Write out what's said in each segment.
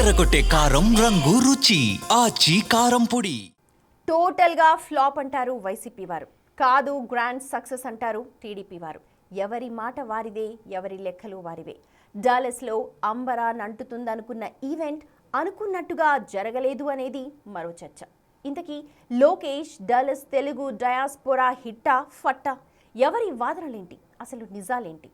అదరగొట్టే కారం రంగు రుచి ఆచి కారం పొడి. టోటల్గా ఫ్లాప్ అంటారు వైసీపీ వారు, కాదు గ్రాండ్ సక్సెస్ అంటారు టీడీపీ వారు. ఎవరి మాట వారిదే, ఎవరి లెక్కలు వారివే. డాలస్లో అంబరాన్ అంటుతుందనుకున్న ఈవెంట్ అనుకున్నట్టుగా జరగలేదు అనేది మరో చర్చ. ఇంతకీ లోకేష్ డాలస్ తెలుగు డయాస్పోరా హిట్టా ఫట్టా? ఎవరి వాదనలేంటి, అసలు నిజాలేంటి?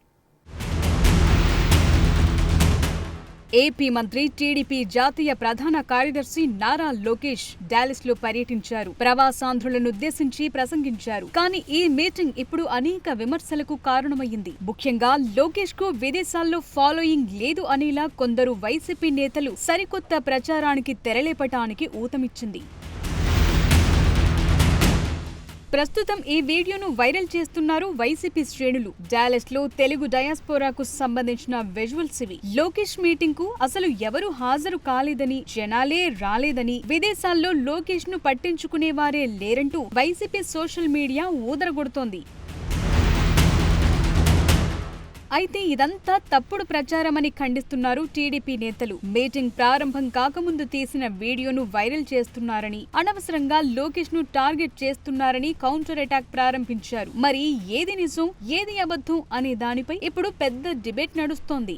ఏపీ మంత్రి, టీడీపీ జాతీయ ప్రధాన కార్యదర్శి నారా లోకేష్ డాలస్ లో పర్యటించారు. ప్రవాసాంధ్రులనుద్దేశించి ప్రసంగించారు. కానీ ఈ మీటింగ్ ఇప్పుడు అనేక విమర్శలకు కారణమయ్యింది. ముఖ్యంగా లోకేష్ కు విదేశాల్లో ఫాలోయింగ్ లేదు అనేలా కొందరు వైసీపీ నేతలు సరికొత్త ప్రచారానికి తెరలేపటానికి ఊతమిచ్చింది. ప్రస్తుతం ఈ వీడియోను వైరల్ చేస్తున్నారు వైసీపీ శ్రేణులు. డాలస్ లో తెలుగు డయాస్పోరాకు సంబంధించిన విజువల్స్ ఇవి. లోకేష్ మీటింగ్ కు అసలు ఎవరు హాజరు కాలేదని, జనాలే రాలేదని, విదేశాల్లో లోకేష్ ను పట్టించుకునేవారే లేరంటూ వైసీపీ సోషల్ మీడియా ఊదరగొడుతోంది. అయితే ఇదంతా తప్పుడు ప్రచారమని ఖండిస్తున్నారు టీడీపీ నేతలు. మీటింగ్ ప్రారంభం కాకముందు తీసిన వీడియోను వైరల్ చేస్తున్నారని, అనవసరంగా లోకేష్ ను టార్గెట్ చేస్తున్నారని కౌంటర్ అటాక్ ప్రారంభించారు. మరి ఏది నిజం, ఏది అబద్ధం అనే దానిపై ఇప్పుడు పెద్ద డిబేట్ నడుస్తోంది.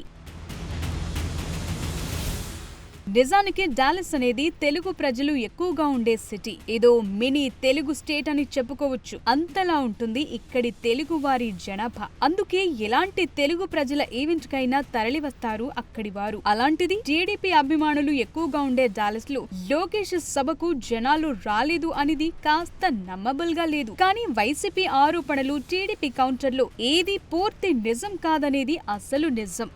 నిజానికి డాలస్ అనేది తెలుగు ప్రజలు ఎక్కువగా ఉండే సిటీ. ఏదో మినీ తెలుగు స్టేట్ అని చెప్పుకోవచ్చు. అంతలా ఉంటుంది ఇక్కడి తెలుగు వారి జనాభా. అందుకే ఎలాంటి తెలుగు ప్రజల ఈవెంట్ కైనా తరలి వస్తారు అక్కడి వారు. అలాంటిది టీడీపీ అభిమానులు ఎక్కువగా ఉండే డాలస్ లో లోకేష్ సభకు జనాలు రాలేదు అనేది కాస్త నమ్మబుల్ గా లేదు. కానీ వైసీపీ ఆరోపణలు, టీడీపీ కౌంటర్లో ఏది పూర్తి నిజం కాదనేది అసలు నిజం.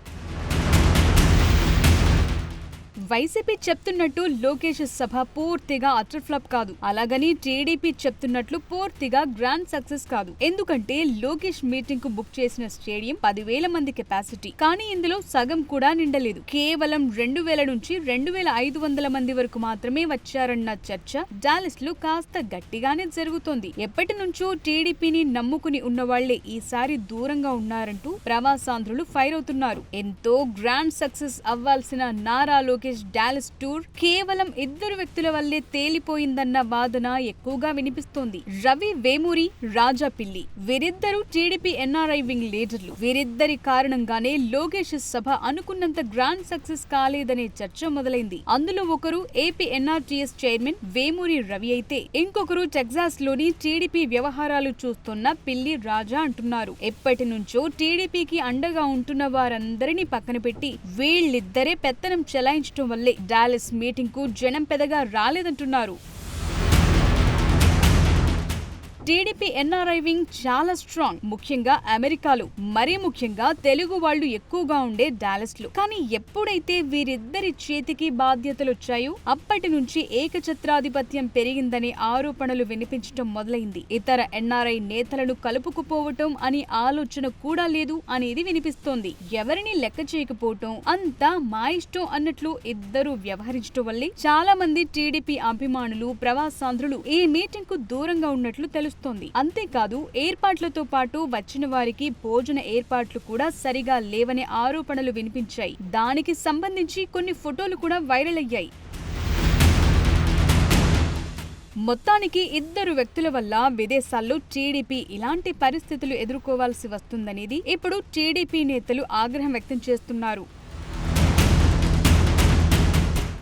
వైసీపీ చెప్తున్నట్టు లోకేష్ సభ పూర్తిగా అటర్ ఫ్లాప్ కాదు. అలాగని టీడీపీ చెప్తున్నట్లు పూర్తిగా గ్రాండ్ సక్సెస్ కాదు. ఎందుకంటే లోకేష్ మీటింగ్ కు బుక్ చేసిన స్టేడియం 10,000 మంది కెపాసిటీ. కానీ ఇందులో సగం కూడా నిండలేదు. కేవలం 2,000 నుంచి 2,500 మంది వరకు మాత్రమే వచ్చారన్న చర్చ డాలస్ లో కాస్త గట్టిగానే జరుగుతోంది. ఎప్పటి నుంచో టీడీపీని నమ్ముకుని ఉన్న వాళ్లే ఈసారి దూరంగా ఉన్నారంటూ ప్రవాసాంధ్రులు ఫైర్ అవుతున్నారు. ఎంతో గ్రాండ్ సక్సెస్ అవ్వాల్సిన నారా లోకేష్ డాలస్ టూర్ కేవలం 2 వ్యక్తుల వల్లే తేలిపోయిందన్న వాదన ఎక్కువగా వినిపిస్తోంది. రవి వేమూరి, రాజా పిల్లి వీరిద్దరూ టీడీపీ ఎన్ఆర్ఐ వింగ్ లీడర్లు. వీరిద్దరి కారణంగానే లోకేష్ సభ అనుకున్నంత గ్రాండ్ సక్సెస్ కాలేదనే చర్చ మొదలైంది. అందులో ఒకరు AP NRTS chairman Vemuri Ravi అయితే, ఇంకొకరు టెక్సాస్ లోని టీడీపీ వ్యవహారాలు చూస్తున్న పిల్లి రాజా అంటున్నారు. ఎప్పటి నుంచో టీడీపీకి అండగా ఉంటున్న వారందరినీ పక్కన పెట్టి వీళ్ళిద్దరే పెత్తనం చెలాయించడం వల్లే డాలస్ మీటింగ్ కు జనం పెద్దగా రాలేదంటున్నారు. టీడీపీ ఎన్ఆర్ఐ వింగ్ చాలా స్ట్రాంగ్, ముఖ్యంగా అమెరికాలో, మరీ ముఖ్యంగా తెలుగు వాళ్లు ఎక్కువగా ఉండే డాలస్ లో. కానీ ఎప్పుడైతే వీరిద్దరి చేతికి బాధ్యతలొచ్చాయో అప్పటి నుంచి ఏకఛత్రాధిపత్యం పెరిగిందనే ఆరోపణలు వినిపించడం మొదలైంది. ఇతర ఎన్ఆర్ఐ నేతలను కలుపుకుపోవటం అని ఆలోచన కూడా లేదు అనేది వినిపిస్తోంది. ఎవరిని లెక్క చేయకపోవటం, అంతా మా ఇష్టం అన్నట్లు ఇద్దరు వ్యవహరించడం వల్లే చాలా మంది టీడీపీ అభిమానులు, ప్రవాసాంధ్రులు ఈ మీటింగ్ కు దూరంగా ఉన్నట్లు తెలుస్తుంది. అంతేకాదు, ఏర్పాట్లతో పాటు వచ్చిన వారికి భోజన ఏర్పాట్లు కూడా సరిగా లేవనే ఆరోపణలు వినిపించాయి. దానికి సంబంధించి కొన్ని ఫోటోలు కూడా వైరల్ అయ్యాయి. మొత్తానికి ఇద్దరు వ్యక్తుల వల్ల విదేశాల్లో టీడీపీ ఇలాంటి పరిస్థితులు ఎదుర్కోవాల్సి వస్తుందనేది ఇప్పుడు టీడీపీ నేతలు ఆగ్రహం వ్యక్తం చేస్తున్నారు.